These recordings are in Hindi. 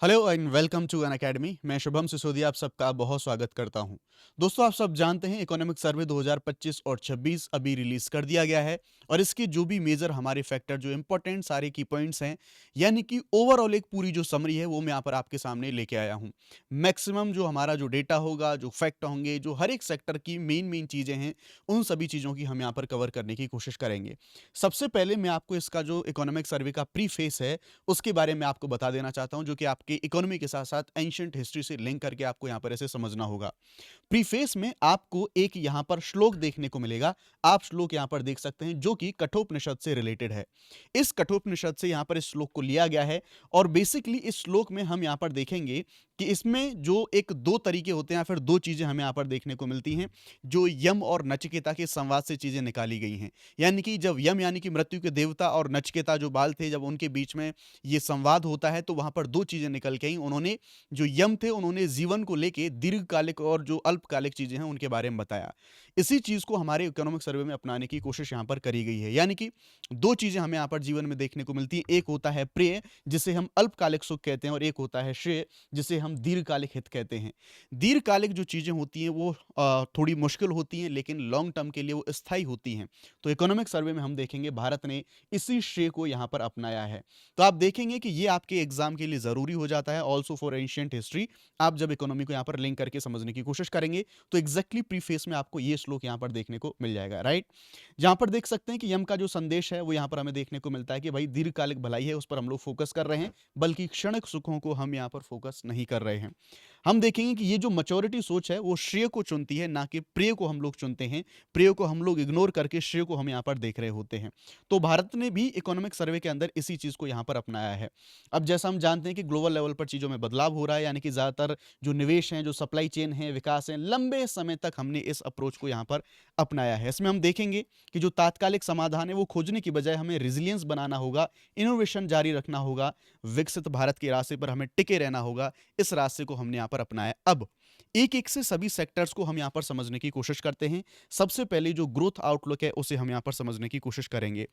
Hello and welcome to Unacademy. मैं शुभम सिसोदिया आप सबका बहुत स्वागत करता हूं। दोस्तों, आप सब जानते हैं इकोनॉमिक सर्वे 2025 और 26 अभी रिलीज कर दिया गया है और इसके जो भी मेजर हमारे फैक्टर जो इंपॉर्टेंट सारे की पॉइंट्स हैं, यानी कि ओवरऑल एक पूरी जो समरी है वो मैं यहाँ पर आपके सामने लेके आया हूँ। मैक्सिमम जो हमारा जो डेटा होगा, जो फैक्ट होंगे, जो हर एक सेक्टर की मेन मेन चीज़ें हैं, उन सभी चीज़ों की हम यहाँ पर कवर करने की कोशिश करेंगे। सबसे पहले मैं आपको इसका जो इकोनॉमिक सर्वे का प्रीफेस है उसके बारे में आपको बता देना चाहता हूं, जो कि आपके इकोनॉमी के साथ साथ एंशिएंट हिस्ट्री से लिंक करके आपको यहां पर ऐसे समझना होगा। प्रीफेस में आपको एक यहां पर श्लोक देखने को मिलेगा। आप श्लोक यहां पर देख सकते हैं जो कि कठोपनिषद से रिलेटेड है। इस कठोपनिषद से यहां पर इस श्लोक को लिया गया है और बेसिकली इस श्लोक में हम यहां पर देखेंगे कि इसमें जो एक दो तरीके होते हैं या फिर दो चीजें हमें यहां पर देखने को मिलती हैं, जो यम और नचिकेता के संवाद से चीजें निकाली गई हैं। यानी कि जब यम यानी कि मृत्यु के देवता और नचिकेता जो बाल थे, जब उनके बीच में ये संवाद होता है तो वहां पर दो चीजें निकल के आई। उन्होंने जो यम थे उन्होंने जीवन को लेके दीर्घकालिक और जो अल्पकालिक चीजें हैं उनके बारे में बताया। इसी चीज को हमारे इकोनॉमिक सर्वे में अपनाने की कोशिश यहां पर करी गई है। यानी कि दो चीजें हमें यहां पर जीवन में देखने को मिलती हैं। एक होता है प्रेय, जिसे हम अल्पकालिक सुख कहते हैं, और एक होता है श्रेय, जिसे हम दीर्घकालिक हित कहते हैं। दीर्घकालिक जो चीजें होती हैं वो थोड़ी मुश्किल होती हैं, लेकिन लॉन्ग टर्म के लिए वो स्थायी होती हैं। तो इकोनॉमिक सर्वे में हम देखेंगे भारत ने इसी श्रेय को यहां पर अपनाया है। तो आप देखेंगे कि ये आपके एग्जाम के लिए जरूरी हो जाता है, ऑल्सो फॉर एंशियंट हिस्ट्री। आप जब इकोनॉमी को यहाँ पर लिंक करके समझने की कोशिश करेंगे तो एग्जैक्टली प्रीफेस में आपको ये श्लोक यहाँ पर देखने को मिल जाएगा, राइट। जहां पर देख सकते हैं कि यम का जो संदेश है वो यहाँ पर हमें देखने को मिलता है कि भाई दीर्घकालिक भलाई है उस पर हम लोग फोकस कर रहे हैं, बल्कि क्षणिक सुखों को हम यहाँ पर फोकस नहीं कर रहे हैं। हम देखेंगे कि ये जो मैच्योरिटी सोच है वो श्रेय को चुनती है, ना कि प्रेय को हम लोग चुनते हैं। प्रेय को हम लोग इग्नोर करके श्रेय को हम यहाँ पर देख रहे होते हैं। तो भारत ने भी इकोनॉमिक सर्वे के अंदर इसी चीज को यहाँ पर अपनाया है। अब जैसा हम जानते हैं कि ग्लोबल लेवल पर चीजों में बदलाव हो रहा है, यानी कि ज्यादातर जो निवेश हैं, जो सप्लाई चेन है, विकास है, लंबे समय तक हमने इस अप्रोच को यहाँ पर अपनाया है। इसमें हम देखेंगे कि जो तात्कालिक समाधान है वो खोजने की बजाय हमें रेजिलियंस बनाना होगा, इनोवेशन जारी रखना होगा, विकसित भारत के रास्ते पर हमें टिके रहना होगा। इस रास्ते को हमने यहाँ पर अपनाया। अब एक एक से सभी सेक्टर्स को हम यहाँ पर समझने की कोशिश करते हैं। सबसे पहले जो ग्रोथ आउटलुक है उसे हम यहाँ पर समझने की कोशिश करेंगे।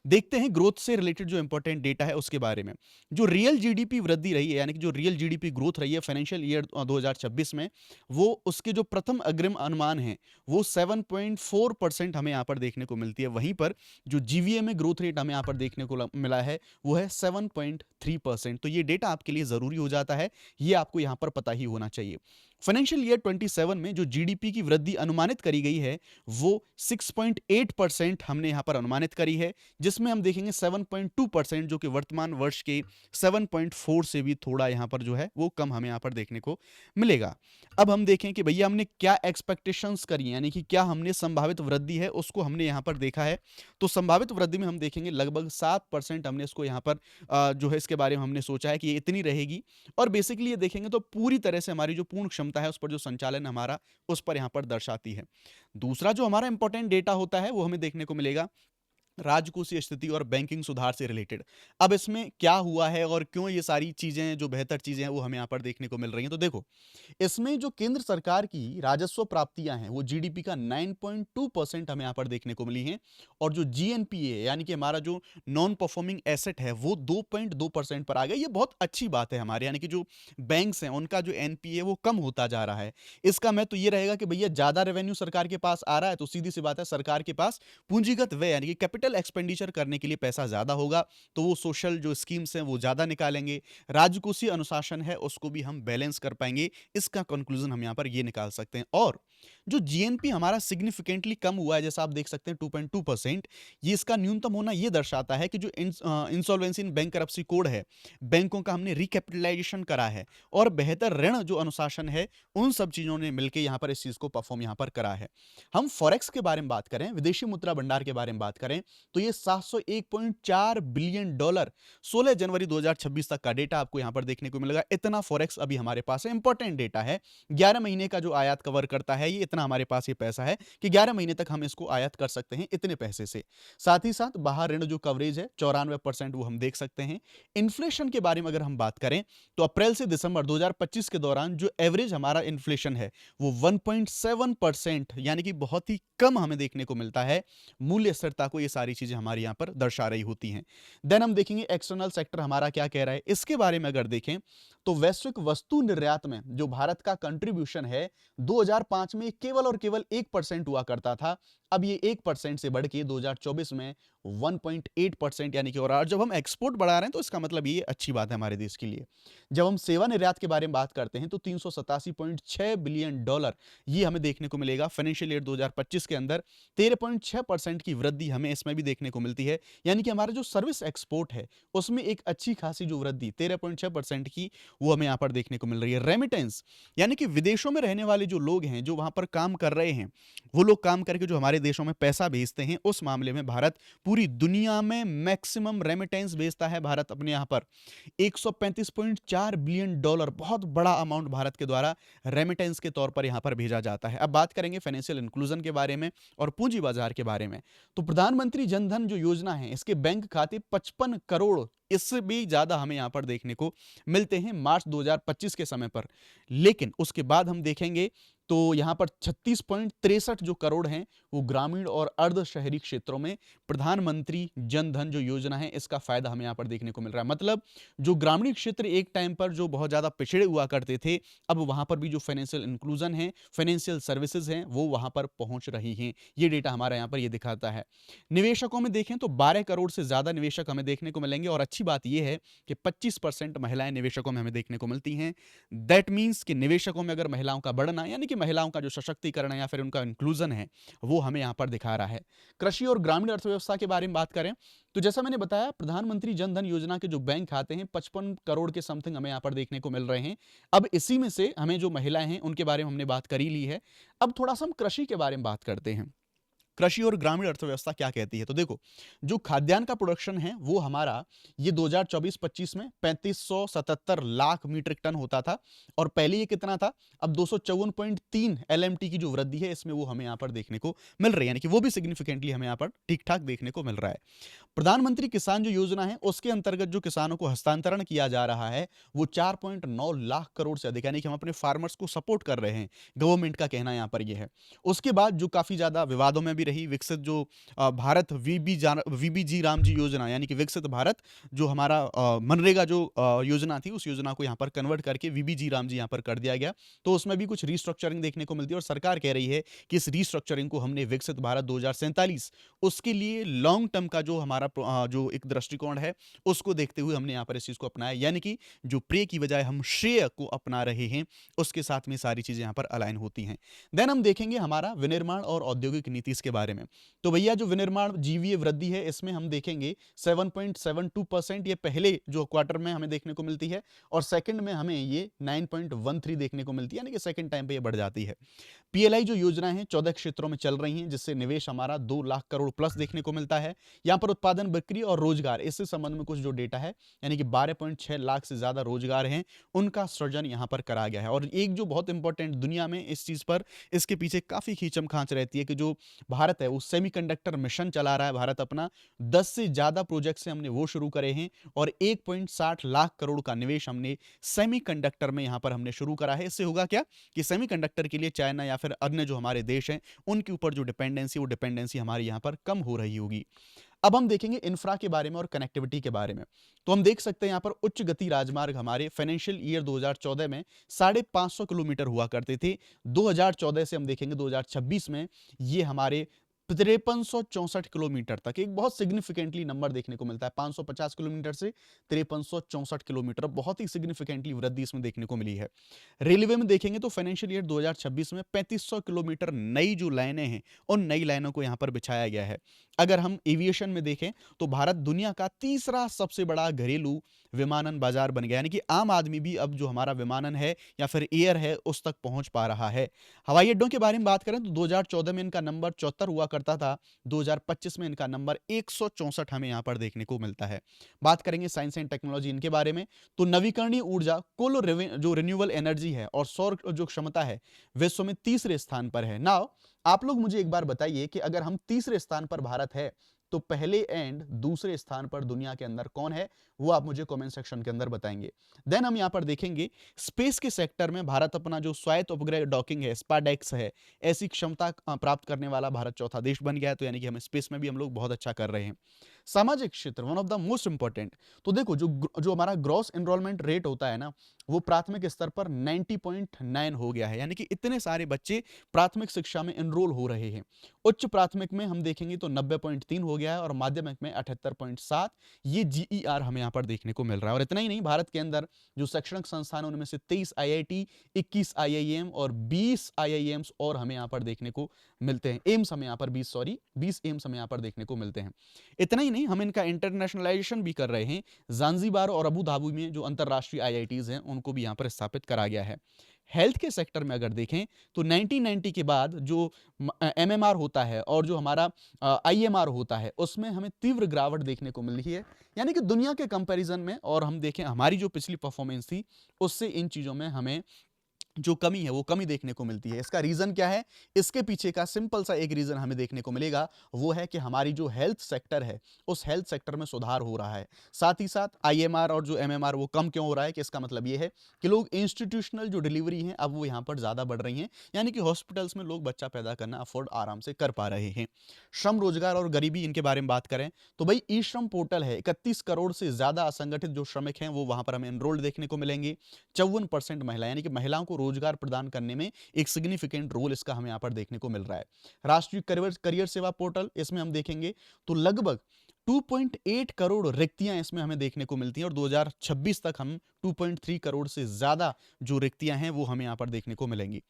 देखते हैं ग्रोथ से रिलेटेड जो इंपॉर्टेंट डेटा है उसके बारे में। जो रियल जीडीपी वृद्धि रही है, यानी कि जो रियल जीडीपी ग्रोथ रही है फाइनेंशियल ईयर 2026 में, वो उसके जो प्रथम अग्रिम अनुमान है वो 7.4% हमें यहाँ पर देखने को मिलती है। वहीं पर जो जीवीए में ग्रोथ रेट हमें यहाँ पर देखने को मिला है वो है 7.3%। तो ये डेटा आपके लिए जरूरी हो जाता है, ये आपको यहाँ पर पता ही होना चाहिए। फाइनेंशियल ईयर 27 में जो जीडीपी की वृद्धि अनुमानित करी गई है वो 6.8% हमने यहां पर अनुमानित करी है, जिसमें हम देखेंगे 7.2% जो कि वर्तमान वर्ष के 7.4 से भी थोड़ा यहां पर जो है वो कम हमें यहां पर देखने को मिलेगा। अब हम देखें कि भैया हमने क्या एक्सपेक्टेशंस करी, यानी कि क्या हमने संभावित वृद्धि है उसको हमने यहां पर देखा है। तो संभावित वृद्धि में हम देखेंगे लगभग 7% हमने इसको यहां पर जो है इसके बारे में हमने सोचा है कि ये इतनी रहेगी। और बेसिकली ये देखेंगे तो पूरी तरह से हमारी जो पूर्ण क्षमता है उस पर जो संचालन हमारा उस पर यहां पर दर्शाती है। दूसरा जो हमारा इंपॉर्टेंट डेटा होता है वो हमें देखने को मिलेगा राजकोषीय स्थिति और बैंकिंग सुधार से रिलेटेड। अब इसमें क्या हुआ है और क्यों ये सारी चीजें जो बेहतर चीजें हैं वो हमें यहां पर देखने को मिल रही हैं। तो देखो, इसमें जो केंद्र सरकार की राजस्व प्राप्तियां हैं वो जीडीपी का 9.2% हमें यहां पर देखने को मिली हैं। और जो जीएनपीए यानी कि हमारा जो नॉन परफॉर्मिंग एसेट है वो 2.2% पर आ गया। ये बहुत अच्छी बात है हमारे, यानी कि जो बैंक्स हैं उनका जो एनपीए वो कम होता जा रहा है। इसका मैं तो ये रहेगा कि भैया ज्यादा रेवेन्यू सरकार के पास आ रहा है तो सीधी सी बात है सरकार के पास पूंजीगत व्यय यानी कि कैपिटल एक्सपेंडिचर करने के लिए पैसा ज्यादा होगा, तो वो सोशल जो स्कीम्स हैं वो ज्यादा निकालेंगे। राजकोषीय अनुशासन है उसको भी हम बैलेंस कर पाएंगे। इसका कंक्लूजन हम यहां पर ये निकाल सकते हैं। और जो जीएनपी हमारा सिग्निफिकेंटली कम हुआ है, जैसा आप देख सकते हैं 2.2%, ये इसका न्यूनतम होना ये दर्शाता है कि जो इंसॉल्वेंसी इन बैंकरप्सी कोड है, बैंकों का हमने रिकैपिटलाइजेशन करा है और बेहतर ऋण जो अनुशासन है, उन सब चीजों ने मिलकर यहां पर इस चीज को परफॉर्म यहां पर करा है। हम फॉरेक्स के बारे में बात करें, विदेशी मुद्रा भंडार के बारे में बात करें, तो ये 701.4 बिलियन डॉलर 16 जनवरी 2026 तक का डेटा आपको यहां पर देखने को मिलेगा। इतना फॉरेक्स अभी हमारे पास है, इंपॉर्टेंट डेटा है। 11 महीने का जो आयात कवर करता है, ये इतना हमारे पास ये पैसा है कि 11 महीने तक हम इसको आयात कर सकते हैं इतने पैसे से। साथ ही साथ बाहर ऋण जो कवरेज है 94%, वो हम देख सकते हैं। इन्फ्लेशन के बारे में अगर हम बात करें तो अप्रैल से दिसंबर 2025 के दौरान जो एवरेज हमारा इन्फ्लेशन है वो 1.7%, यानी कि बहुत ही कम हमें देखने को मिलता है। मूल्य स्थिरता को ये सारी चीजें हमारे यहां पर दर्शा रही होती हैं। देन हम देखेंगे एक्सटर्नल सेक्टर हमारा क्या कह रहा है। इसके बारे में अगर देखें तो वैश्विक वस्तु निर्यात में जो भारत का कंट्रीब्यूशन है 2005 में केवल और केवल 1% हुआ करता था। अब ये 1% से बढ़ के 2024 में 1.8% यानी कि, और जब हम एक्सपोर्ट बढ़ा रहे हैं तो इसका मतलब ये अच्छी बात है हमारे देश के लिए। जब हम सेवा निर्यात के बारे में बात करते हैं तो 387.6 बिलियन डॉलर ये हमें देखने को मिलेगा फाइनेंशियल ईयर 2025 के अंदर। 13.6% की वृद्धि हमें इसमें भी देखने को मिलती है, यानी कि हमारा जो सर्विस एक्सपोर्ट है उसमें एक अच्छी खासी जो वृद्धि 13.6% की वो हमें यहाँ पर देखने को मिल रही है। रेमिटेंस यानी कि विदेशों में रहने वाले जो लोग हैं, जो वहां पर काम कर रहे हैं, वो लोग काम करके जो हमारे देशों में पैसा भेजते हैं, उस मामले में भारत पूरी दुनिया में मैक्सिमम रेमिटेंस भेजता है। भारत अपने यहाँ पर 135.4 बिलियन डॉलर, बहुत बड़ा अमाउंट भारत के द्वारा रेमिटेंस के तौर पर यहाँ पर भेजा जाता है। अब बात करेंगे फाइनेंशियल इंक्लूजन के बारे में और पूंजी बाजार के बारे में। तो प्रधानमंत्री जनधन जो योजना है, इसके बैंक खाते 55 करोड़, इससे भी ज्यादा हमें यहां पर देखने को मिलते हैं मार्च 2025 के समय पर। लेकिन उसके बाद हम देखेंगे तो यहां पर 36.63 जो करोड़ हैं वो ग्रामीण और अर्ध शहरी क्षेत्रों में प्रधानमंत्री जनधन जो योजना है इसका फायदा हमें यहां पर देखने को मिल रहा है। मतलब जो ग्रामीण क्षेत्र एक टाइम पर जो बहुत ज्यादा पिछड़े हुआ करते थे, अब वहां पर भी जो फाइनेंशियल इंक्लूजन है, फाइनेंशियल सर्विसेज हैं, वो वहां पर पहुंच रही हैं। ये डेटा हमारा यहां पर ये दिखाता है। निवेशकों में देखें तो 12 करोड़ से ज्यादा निवेशक हमें देखने को मिलेंगे, और अच्छी बात यह है कि 25% महिलाएं निवेशकों में हमें देखने को मिलती हैं। दैट मीन्स कि निवेशकों में अगर महिलाओं का बढ़ना, यानी कि महिलाओं का जो सशक्तिकरण है या फिर उनका इंक्लूजन है, वो हमें यहां पर दिखा रहा है। कृषि और ग्रामीण अर्थव्यवस्था के बारे में बात करें तो जैसा मैंने बताया, प्रधानमंत्री जनधन योजना के जो बैंक खाते हैं 55 करोड़ के समथिंग हमें यहां पर देखने को मिल रहे हैं। अब इसी में से हमें जो महिलाएं हैं उनके बारे में हमने बात कर ही ली है। अब थोड़ा सा हम कृषि के बारे में बात करते हैं। कृषि और ग्रामीण अर्थव्यवस्था क्या कहती है, तो देखो, जो खाद्यान्न का प्रोडक्शन है वो हमारा ये 2024-25 में 3577 लाख मीट्रिक टन होता था, और पहले ये कितना था, अब 254.3 एलएमटी की जो वृद्धि है इसमें वो हमें यहाँ पर देखने को मिल रही है, यानी कि वो भी सिग्निफिकेंटली हमें यहाँ पर ठीक ठाक देखने को मिल रहा है। प्रधानमंत्री किसान जो योजना है उसके अंतर्गत जो किसानों को हस्तांतरण किया जा रहा है वो 4.9 लाख करोड़ से अधिक, यानी कि हम अपने फार्मर्स को सपोर्ट कर रहे हैं, गवर्नमेंट का कहना यहाँ पर यह है। उसके बाद जो काफी ज्यादा विवादों में भी रही, विकसित जो भारत वीबीजी रामजी योजना, यानी कि विकसित भारत, जो हमारा मनरेगा जो योजना थी, उस योजना को यहाँ पर कन्वर्ट करके वीबीजी रामजी यहाँ पर कर दिया गया। तो उसमें भी कुछ रिस्ट्रक्चरिंग देखने को मिलती है, और सरकार कह रही है कि इस रिस्ट्रक्चरिंग को हमने विकसित भारत 2047 उसके लिए लॉन्ग टर्म का जो हमारा जो एक दृष्टिकोण है उसको देखते हुए हमने यहाँ पर इस चीज को अपनाया, यानी कि जो प्रे की बजाय हम श्रेय को अपना रहे हैं, उसके साथ में सारी चीजें यहाँ पर अलाइन होती हैं। देन हम देखेंगे हमारा विनिर्माण और औद्योगिक नीति के बारे में। तो भैया जो विनिर्माण जीवीए वृद्धि है इसमें हम देखेंगे 7.72%, ये पहले जो क्वार्टर में हमें देखने को मिलती है, और सेकंड में हमें ये 9.13 देखने को मिलती है, यानी कि सेकंड टाइम पे ये बढ़ जाती है। पीएलआई जो योजना है 14 क्षेत्रों में चल रही हैं, जिससे निवेश हमारा 2 लाख करोड़ प्लस देखने को मिलता है। यहाँ पर उत्पादन, बिक्री और रोजगार, इससे संबंध में कुछ जो डेटा है, यानी कि 12.6 लाख से ज्यादा रोजगार हैं, उनका सृजन यहाँ पर करा गया है। और एक जो बहुत इंपॉर्टेंट दुनिया में इस चीज पर, इसके पीछे काफी खींचम खांच रहती है कि जो भारत है वो सेमीकंडक्टर मिशन चला रहा है। भारत अपना 10 से ज्यादा प्रोजेक्ट से हमने वो शुरू करे हैं, और 1.60 लाख करोड़ का निवेश हमने सेमीकंडक्टर में यहां पर हमने शुरू करा है। इससे होगा क्या कि सेमीकंडक्टर के लिए चाइना या फिर अन्य जो हमारे देश हैं उनके ऊपर जो डिपेंडेंसी, वो डिपेंडेंसी हमारी यहां पर कम हो रही होगी। अब हम देखेंगे इंफ्रा के बारे में और कनेक्टिविटी के बारे में। तो हम देख सकते हैं यहाँ पर उच्च गति राजमार्ग हमारे फाइनेंशियल ईयर 2014 में 550 किलोमीटर हुआ करते थे। 2014 से हम देखेंगे 2026 में ये हमारे 5364 किलोमीटर तक, एक बहुत सिग्निफिकेंटली नंबर देखने को मिलता है। 550 किलोमीटर से 5364 किलोमीटर, बहुत ही सिग्निफिकेंटली वृद्धि इसमें देखने को मिली है। रेलवे में देखेंगे तो फाइनेंशियल ईयर 2026 में 3500 किलोमीटर नई जो लाइनें हैं उन नई लाइनों को यहां पर बिछाया गया है। अगर हम एविएशन में देखें तो भारत दुनिया का तीसरा सबसे बड़ा घरेलू विमानन बाजार बन गया, यानी कि आम आदमी भी अब जो हमारा विमानन है या फिर एयर है उस तक पहुंच पा रहा है। हवाई अड्डों के बारे में बात करें तो 2014 में इनका नंबर 74 हुआ करता था, 2025 में इनका नंबर 164 हमें यहां पर देखने को मिलता है। बात करेंगे साइंस एंड टेक्नोलॉजी इनके बारे में, तो नवीकरणीय ऊर्जा, कुल जो रिन्यूएबल एनर्जी है और सौर जो क्षमता है, विश्व में तीसरे स्थान पर है। नाउ आप लोग मुझे एक बार बताइए कि अगर हम तीसरे स्थान पर भारत है तो पहले एंड दूसरे स्थान पर दुनिया के अंदर कौन है, वो आप मुझे कमेंट सेक्शन के अंदर बताएंगे। देन हम यहां पर देखेंगे स्पेस के सेक्टर में भारत अपना जो स्वायत्त उपग्रह डॉकिंग है, स्पाडेक्स है, ऐसी क्षमता प्राप्त करने वाला भारत चौथा देश बन गया है। तो यानी कि हम स्पेस में भी हम लोग बहुत अच्छा कर रहे हैं। सामाजिक क्षेत्र one of the most important. तो देखो जो हमारा ग्रॉस एनरोलमेंट रेट होता है ना, वो प्राथमिक स्तर पर 90.9 हो गया है, यानी कि इतने सारे बच्चे प्राथमिक शिक्षा में एनरोल हो रहे हैं। उच्च प्राथमिक में हम देखेंगे तो 90.3 हो गया है और माध्यमिक में 78.7। ये जीईआर हमें यहाँ पर देखने को मिल रहा है। और इतना ही नहीं, भारत के अंदर जो शैक्षणिक संस्थान है उनमें से 23 आईआईटी, 21 आईआईएम और 20 आईआईएम्स और हमें यहाँ पर देखने को मिलते हैं। एम्स हमें यहाँ पर 20 एम्स हमें यहाँ पर देखने को मिलते हैं। इतना ही नहीं, हम इनका इंटरनेशनलाइजेशन भी कर रहे हैं। जांजीबार और अबू धाबी में जो अंतरराष्ट्रीय आईआईटीज हैं उनको भी यहाँ पर स्थापित करा गया है। हेल्थ के सेक्टर में अगर देखें तो 1990 के बाद जो एमएमआर होता है और जो हमारा आईएमआर होता है उसमें हमें तीव्र गिरावट देखने को मिल रही है, यानी कि दुनिया के कंपैरिजन में। और हम देखें हमारी जो पिछली परफॉर्मेंस थी उससे इन चीजों में हमें जो कमी है वो कमी देखने को मिलती है। इसका रीजन क्या है? इसके पीछे का सिंपल सा एक रीजन हमें देखने को मिलेगा, वो है कि हमारी जो हेल्थ सेक्टर है उस हेल्थ सेक्टर में सुधार हो रहा है। साथ ही साथ आईएमआर और जो एमएमआर वो कम क्यों हो रहा है कि इसका मतलब ये है कि लोग इंस्टीट्यूशनल जो डिलीवरी है अब वो यहाँ पर ज्यादा बढ़ रही हैं, यानी कि हॉस्पिटल्स में लोग बच्चा पैदा करना अफोर्ड आराम से कर पा रहे हैं। श्रम रोजगार और गरीबी, इनके बारे में बात करें तो भाई ई श्रम पोर्टल है, 31 करोड़ से ज्यादा असंगठित जो श्रमिक हैं वो वहां पर हमें एनरोल्ड देखने को मिलेंगे। 54% महिला, यानी कि महिलाओं को रोजगार प्रदान करने में एक सिग्निफिकेंट रोल इसका हमें यहाँ पर देखने को मिल रहा है। राष्ट्रीय करियर सेवा पोर्टल, इसमें हम देखेंगे तो लगभग 2.8 करोड़ रिक्तियां इसमें हमें देखने को मिलती हैं और 2026 तक हम 2.3 करोड़ से ज्यादा जो रिक्तियां हैं वो हमें यहां पर देखने को मिलेंगी।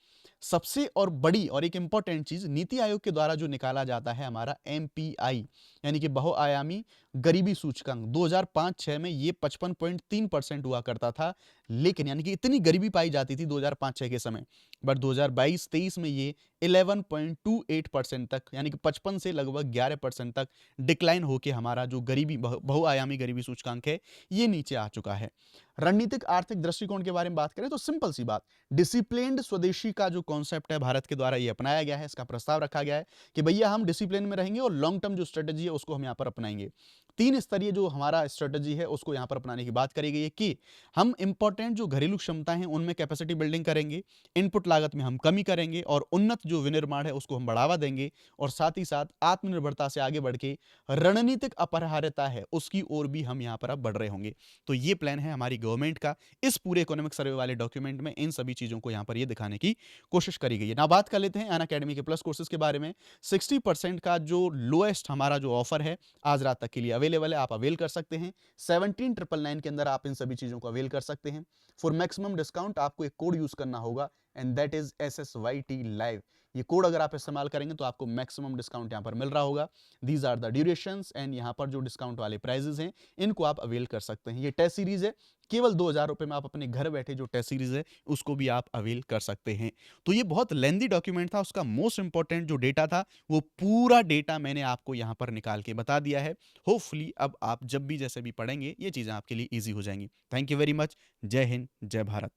सबसे और बड़ी और एक इंपॉर्टेंट चीज, नीति आयोग के द्वारा जो निकाला जाता है हमारा एमपीआई, यानी कि बहुआयामी गरीबी सूचकांक, 2005-6 में ये 55.3% हुआ करता था, लेकिन यानी कि इतनी गरीबी पाई जाती थी 2005-6 के समय, बट 2022-23 में ये 11.28% तक, यानी कि 55 से लगभग 11% तक डिक्लाइन होकर हमारा जो गरीबी बहुआयामी गरीबी सूचकांक है ये नीचे आ चुका है। रणनीतिक आर्थिक दृष्टिकोण के बारे में बात करें तो सिंपल सी बात, डिसिप्लिन्ड स्वदेशी का जो कॉन्सेप्ट है भारत के द्वारा ये अपनाया गया है। इसका प्रस्ताव रखा गया है कि भैया हम डिसिप्लिन में रहेंगे और लॉन्ग टर्म जो स्ट्रेटेजी है उसको हम यहाँ पर अपनाएंगे। 3 स्तरीय जो हमारा स्ट्रेटेजी है उसको यहाँ पर अपनाने की बात करी गई है कि हम इंपॉर्टेंट जो घरेलू क्षमता है उनमें कैपेसिटी बिल्डिंग करेंगे, इनपुट लागत में हम कमी करेंगे और उन्नत जो विनिर्माण है उसको हम बढ़ावा देंगे, और साथ ही साथ आत्मनिर्भरता से आगे बढ़ के रणनीतिक अपरिहार्यता है उसकी ओर भी हम यहाँ पर अब बढ़ रहे होंगे। तो ये प्लान है हमारी गवर्नमेंट का। इस पूरे इकोनॉमिक सर्वे वाले डॉक्यूमेंट में इन सभी चीजों को यहाँ पर ये दिखाने की कोशिश करी गई है। ना बात कर लेते हैं अनअकैडमी के प्लस कोर्सेज के बारे में। 60% का जो लोएस्ट हमारा जो ऑफर है आज रात तक के लिए अवेलेबल है, आप अवेल कर सकते हैं। 17,999 के अंदर आप इन सभी चीजों को अवेल कर सकते हैं। फॉर मैक्सिमम डिस्काउंट आपको एक कोड यूज करना होगा and that is SSYT live. ये कोड अगर आप इस्तेमाल करेंगे तो आपको मैक्सिमम डिस्काउंट यहाँ पर मिल रहा होगा। These are the durations and यहाँ पर जो डिस्काउंट वाले प्राइजेस हैं इनको आप अवेल कर सकते हैं। ये टेस्ट सीरीज है, केवल 2,000 रुपए में आप अपने घर बैठे जो टेस्ट सीरीज है उसको भी आप अवेल कर सकते हैं। तो ये बहुत लेंदी डॉक्यूमेंट था, उसका मोस्ट इंपॉर्टेंट जो डेटा था वो पूरा डेटा मैंने आपको यहाँ पर निकाल के बता दिया है। होपफुली अब आप जब भी जैसे भी पढ़ेंगे ये चीजें आपके लिए ईजी हो जाएंगी। Thank you very much. जय हिंद, जय भारत।